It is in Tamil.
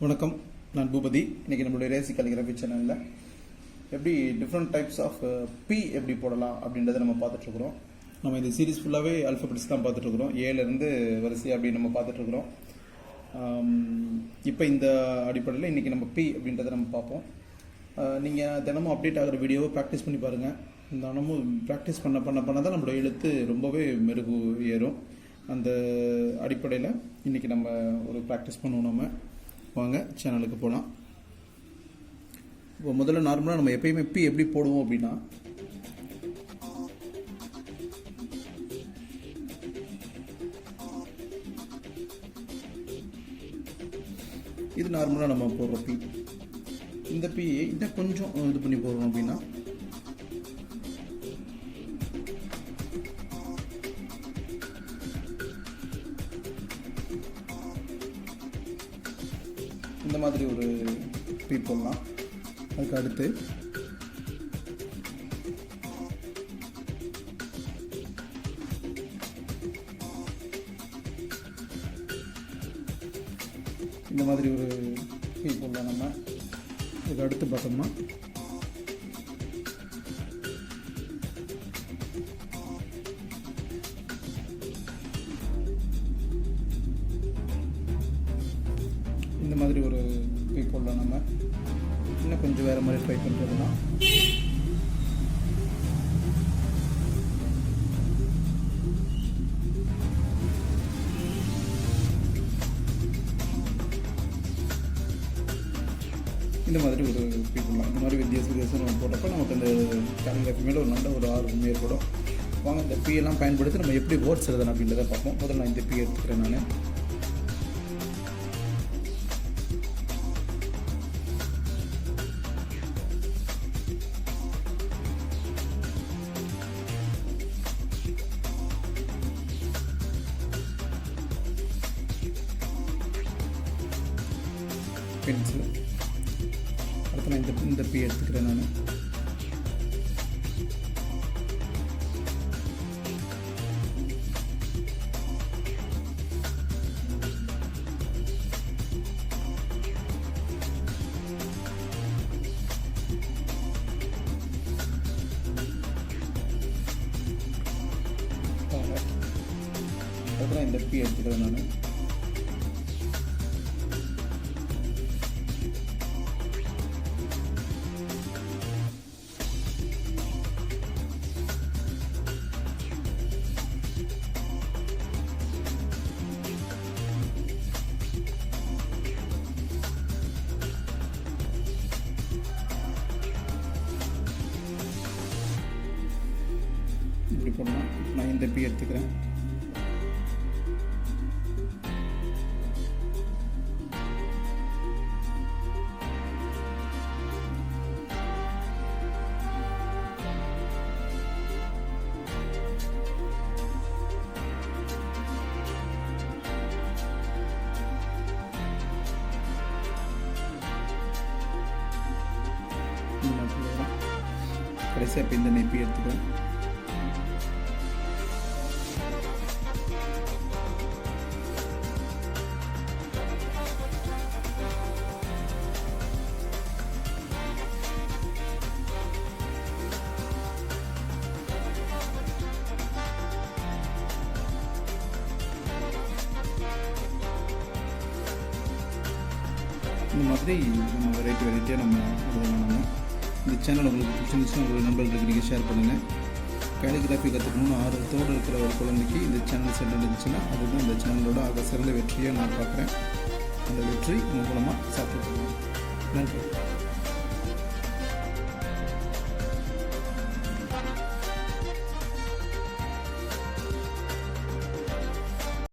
வணக்கம், நான் பூபதி. இன்றைக்கி நம்மளுடைய ரேசி calligraphy சேனலில் எப்படி டிஃப்ரெண்ட் டைப்ஸ் ஆஃப் பி எப்படி போடலாம் அப்படின்றத நம்ம பார்த்துட்ருக்குறோம். நம்ம இந்த சீரீஸ் ஃபுல்லாகவே அல்ஃபபெட்ஸ் தான் பார்த்துட்ருக்குறோம். ஏலேருந்து வரிசை அப்படி நம்ம பார்த்துட்ருக்குறோம். இப்போ இந்த அடிப்படையில் இன்றைக்கி நம்ம பி அப்படின்றத நம்ம பார்ப்போம். நீங்கள் தினமும் அப்டேட் ஆகிற வீடியோவை ப்ராக்டிஸ் பண்ணி பாருங்கள். தினமும் ப்ராக்டிஸ் பண்ண தான் நம்மளோட எழுத்து ரொம்பவே மெருகு ஏறும். அந்த அடிப்படையில் இன்றைக்கி நம்ம ஒரு ப்ராக்டிஸ் பண்ணுவோம். நம்ம வாங்க சேனலுக்கு போகலாம். இப்போ முதல்ல நார்மலாக நம்ம எப்பயுமே பி எப்படி போடுவோம் அப்படின்னா, இது நார்மலாக நம்ம போடுற பி. இந்த பியை இன்னும் கொஞ்சம் இது பண்ணி போடுறோம் அப்படின்னா, இந்த மாதிரி ஒரு பி போடலாம். அதுக்கு அடுத்து இந்த மாதிரி ஒரு பி போடலாம். நம்ம அதுக்கு அடுத்து பார்த்தோம்னா இந்த மாதிரி ஒரு பி போடலாம். நம்ம இன்னும் கொஞ்சம் வேறு மாதிரி ட்ரை பண்ணுறதுனா, இந்த மாதிரி ஒரு பி போடலாம். இந்த மாதிரி வித்தியாசம் நம்ம போட்டப்போ நமக்கு அந்த calligraphy மேலே ஒரு நல்ல ஒரு ஆர்வம் ஏற்படும். வாங்க இந்த பியெல்லாம் பயன்படுத்தி நம்ம எப்படி வேர்ட்ஸ் எழுதலாம் அப்படின்றத பார்ப்போம். முதல்ல நான் இந்த பி எடுத்துக்கிறேன். நான் பென்சில், அடுத்து நான் இந்த பி எடுத்துக்கிறேன். நான் இந்த பி எடுத்துக்கிறேன். நான் இப்படி போடலாம். நான் இந்த பி எடுத்துக்கிறேன். கடைசியாக இப்போ இந்த நெப்பி எடுத்துக்கிறேன். இந்த மாதிரி நம்ம வெரைட்டியாக நம்ம எழுதலாம். இந்த சேனல் உங்களுக்கு பிடிச்சிருந்துச்சுன்னா உங்களுக்கு நண்பர்களுக்கு நீங்கள் ஷேர் பண்ணுங்கள். calligraphy கற்றுக்கணும்னு ஆர்வத்தோடு இருக்கிற ஒரு குழந்தைக்கு இந்த சேனல் சென்ட் இருந்துச்சுன்னா அதுதான் இந்த சேனலோட ஆக சிறந்த வெற்றியாக நான் பார்க்குறேன். அந்த வெற்றி உங்கள் மூலமாக சாப்பிட்டு நன்றி.